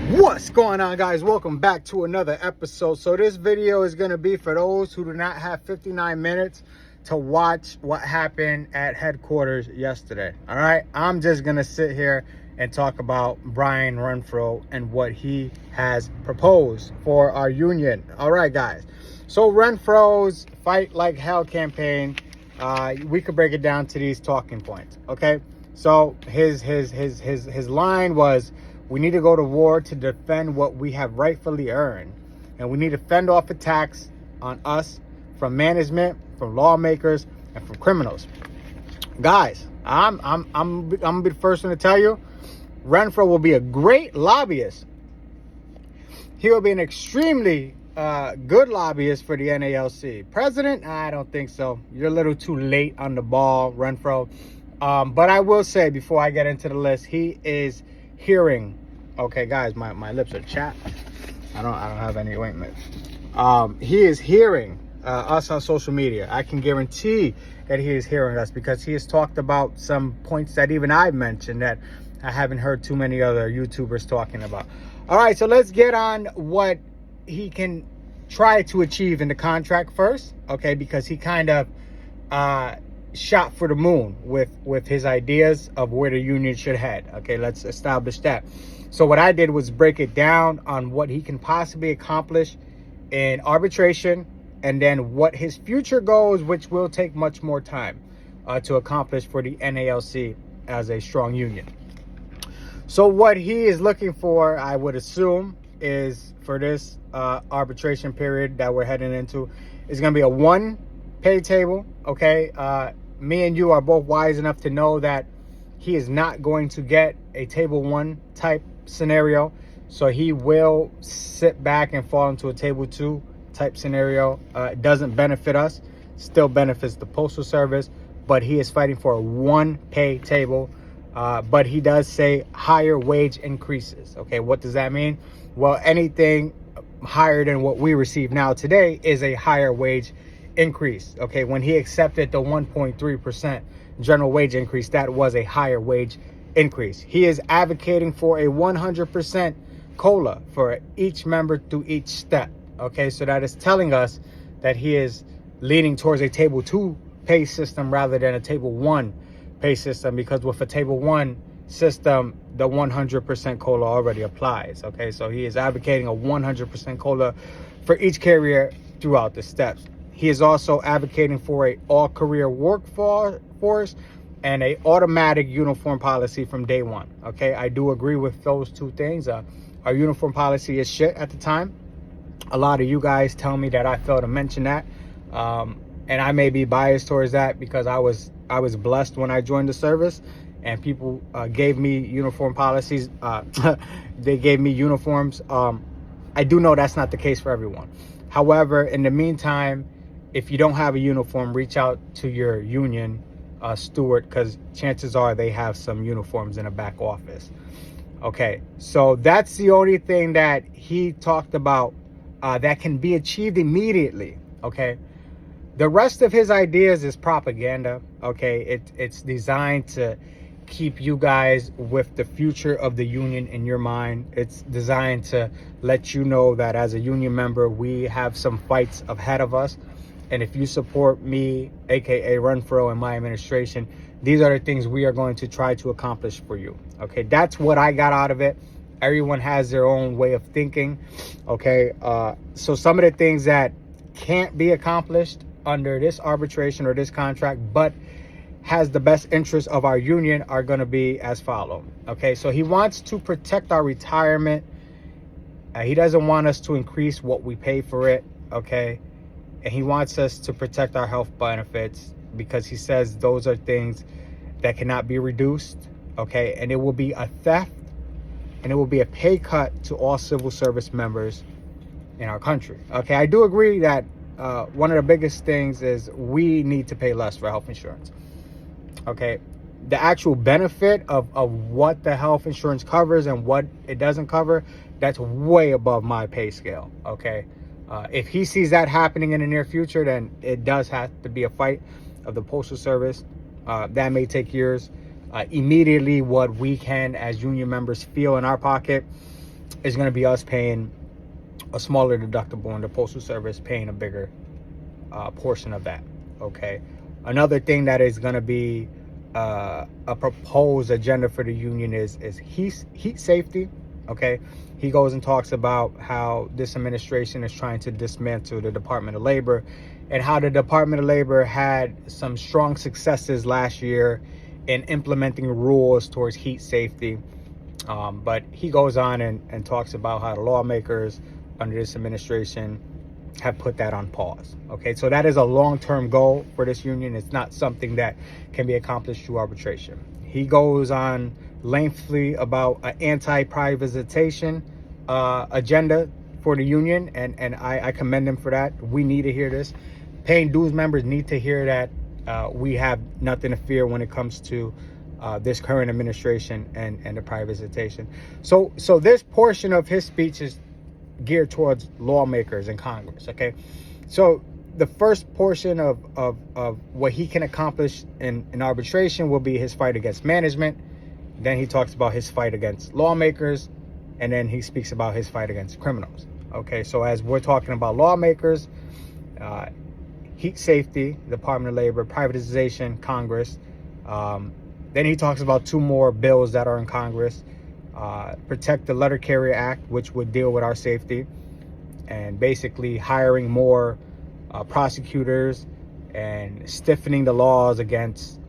What's going on, guys? Welcome back to another episode. So this video is going to be for those who do not have 59 minutes to watch what happened at headquarters yesterday. All right, I'm just going to sit here and talk about Brian Renfro and what he has proposed for our union. All right, guys, so Renfro's Fight Like Hell campaign, we could break it down to these talking points. Okay, so his line was, we need to go to war to defend what we have rightfully earned. And we need to fend off attacks on us from management, from lawmakers, and from criminals. Guys, I'm gonna be the first one to tell you, Renfro will be a great lobbyist. He will be an extremely good lobbyist for the NALC. President, I don't think so. You're a little too late on the ball, Renfro. But I will say, before I get into the list, he is hearing, okay guys, my lips are chapped. I don't have any ointment. He is hearing us on social media. I can guarantee that he is hearing us, because he has talked about some points that even I've mentioned that I haven't heard too many other YouTubers talking about. All right, so let's get on what he can try to achieve in the contract first, okay, because he kind of shot for the moon with his ideas of where the union should head. Okay, let's establish that. So what I did was break it down on what he can possibly accomplish in arbitration, and then what his future goals, which will take much more time to accomplish for the NALC as a strong union. So what he is looking for, I would assume, is for this arbitration period that we're heading into, is going to be a one pay table. Okay, me and you are both wise enough to know that he is not going to get a table one type scenario, so he will sit back and fall into a table two type scenario. It doesn't benefit us, still benefits the postal service, but he is fighting for a one pay table. But he does say higher wage increases. Okay, what does that mean? Well, anything higher than what we receive now today is a higher wage increase. Okay, when he accepted the 1.3% general wage increase, that was a higher wage increase. He is advocating for a 100% COLA for each member through each step. Okay, so that is telling us that he is leaning towards a table two pay system rather than a table one pay system, because with a table one system, the 100% COLA already applies. Okay, so he is advocating a 100% COLA for each carrier throughout the steps. He is also advocating for a all-career workforce and a automatic uniform policy from day one. Okay, I do agree with those two things. Our uniform policy is shit at the time. A lot of you guys tell me that I failed to mention that, and I may be biased towards that because I was blessed when I joined the service, and people gave me uniform policies. They gave me uniforms. I do know that's not the case for everyone. However, in the meantime, if you don't have a uniform, reach out to your union steward, because chances are they have some uniforms in a back office. Okay, so that's the only thing that he talked about that can be achieved immediately. Okay, the rest of his ideas is propaganda. Okay, it's designed to keep you guys with the future of the union in your mind. It's designed to let you know that as a union member, we have some fights ahead of us. And if you support me, aka Renfro, and my administration, these are the things we are going to try to accomplish for you. Okay, that's what I got out of it. Everyone has their own way of thinking. Okay, so some of the things that can't be accomplished under this arbitration or this contract, but has the best interest of our union, are going to be as follows. Okay, so he wants to protect our retirement. He doesn't want us to increase what we pay for it. Okay, and he wants us to protect our health benefits, because he says those are things that cannot be reduced. Okay, and it will be a theft, and it will be a pay cut to all civil service members in our country. Okay, I do agree that one of the biggest things is we need to pay less for health insurance. Okay, the actual benefit of what the health insurance covers and what it doesn't cover, that's way above my pay scale. Okay, if he sees that happening in the near future, then it does have to be a fight of the Postal Service. That may take years. Immediately, what we can as union members feel in our pocket is going to be us paying a smaller deductible and the Postal Service paying a bigger portion of that. Okay. Another thing that is going to be a proposed agenda for the union is heat safety. Okay. He goes and talks about how this administration is trying to dismantle the Department of Labor, and how the Department of Labor had some strong successes last year in implementing rules towards heat safety. But he goes on and talks about how the lawmakers under this administration have put that on pause. Okay, so that is a long-term goal for this union. It's not something that can be accomplished through arbitration. He goes on lengthily about an anti-privatization agenda for the union, and I commend him for that. We need to hear this. Paying dues members need to hear that we have nothing to fear when it comes to this current administration and the privatization. So this portion of his speech is geared towards lawmakers and Congress. Okay, so the first portion of what he can accomplish in arbitration will be his fight against management. Then he talks about his fight against lawmakers, and then he speaks about his fight against criminals. Okay, so as we're talking about lawmakers, heat safety, Department of Labor, privatization, Congress. Then he talks about two more bills that are in Congress. Protect the Letter Carrier Act, which would deal with our safety, and basically hiring more prosecutors and stiffening the laws against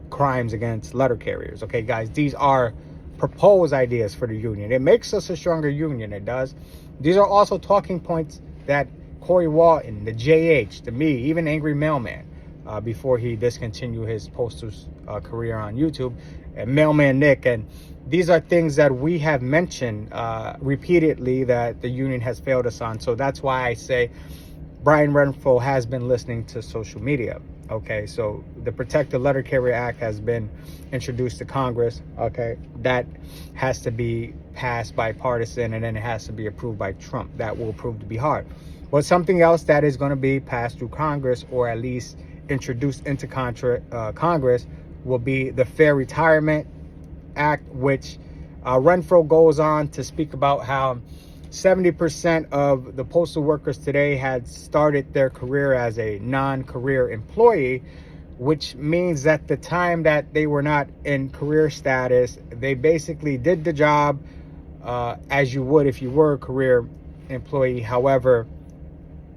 crimes against letter carriers. Okay, guys, these are proposed ideas for the union. It makes us a stronger union. It does. These are also talking points that Corey Walton, the JH, the me, even Angry Mailman, before he discontinued his postal career on YouTube, and Mailman Nick. And these are things that we have mentioned repeatedly that the union has failed us on. So that's why I say Brian Renfro has been listening to social media. Okay, so the Protect the Letter Carrier Act has been introduced to Congress. Okay, that has to be passed bipartisan, and then it has to be approved by Trump. That will prove to be hard. But something else that is going to be passed through Congress, or at least introduced into Congress, will be the Fair Retirement Act, which Renfro goes on to speak about how 70% of the postal workers today had started their career as a non-career employee, which means that the time that they were not in career status, they basically did the job as you would if you were a career employee. However,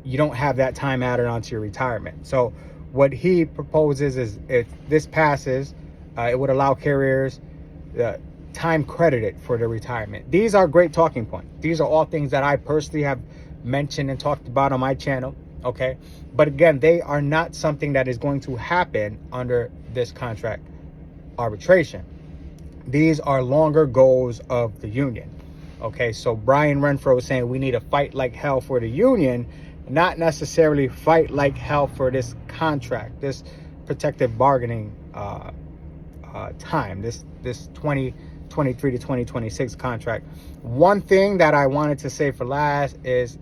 you don't have that time added onto your retirement. So what he proposes is, if this passes, it would allow carriers time credited for their retirement. These are great talking points. These are all things that I personally have mentioned and talked about on my channel. Okay, but again, they are not something that is going to happen under this contract arbitration. These are longer goals of the union. Okay, so Brian Renfro is saying we need to fight like hell for the union, not necessarily fight like hell for this contract, this protective bargaining time, this 2023 to 2026 contract. One thing that I wanted to say for last is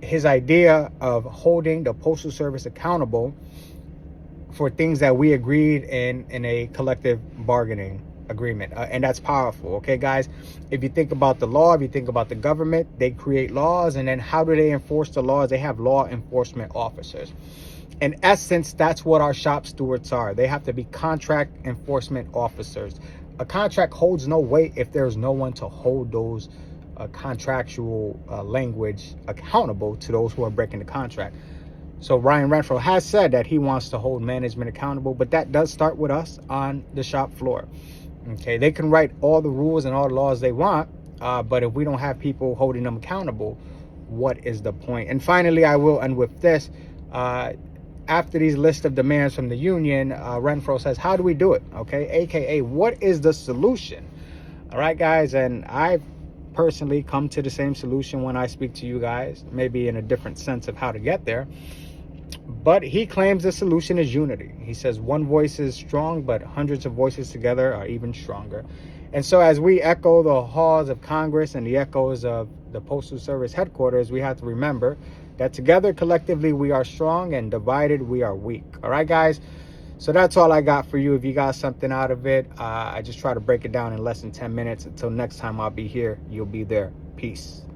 his idea of holding the Postal Service accountable for things that we agreed in a collective bargaining agreement. And that's powerful. Okay, guys, if you think about the law, if you think about the government, they create laws, and then how do they enforce the laws? They have law enforcement officers. In essence, that's what our shop stewards are. They have to be contract enforcement officers. A contract holds no weight if there's no one to hold those contractual language accountable to those who are breaking the contract. So Ryan Renfro has said that he wants to hold management accountable, but that does start with us on the shop floor. Okay, they can write all the rules and all the laws they want, but if we don't have people holding them accountable, what is the point? And finally, I will end with this. After these list of demands from the union, Renfro says, how do we do it? Okay, AKA, what is the solution? All right, guys, and I've personally come to the same solution when I speak to you guys, maybe in a different sense of how to get there. But he claims the solution is unity. He says one voice is strong, but hundreds of voices together are even stronger. And so as we echo the halls of Congress and the echoes of the Postal Service headquarters, we have to remember that together, collectively, we are strong, and divided, we are weak. All right, guys? So that's all I got for you. If you got something out of it, I just try to break it down in less than 10 minutes. Until next time I'll be here, you'll be there. Peace.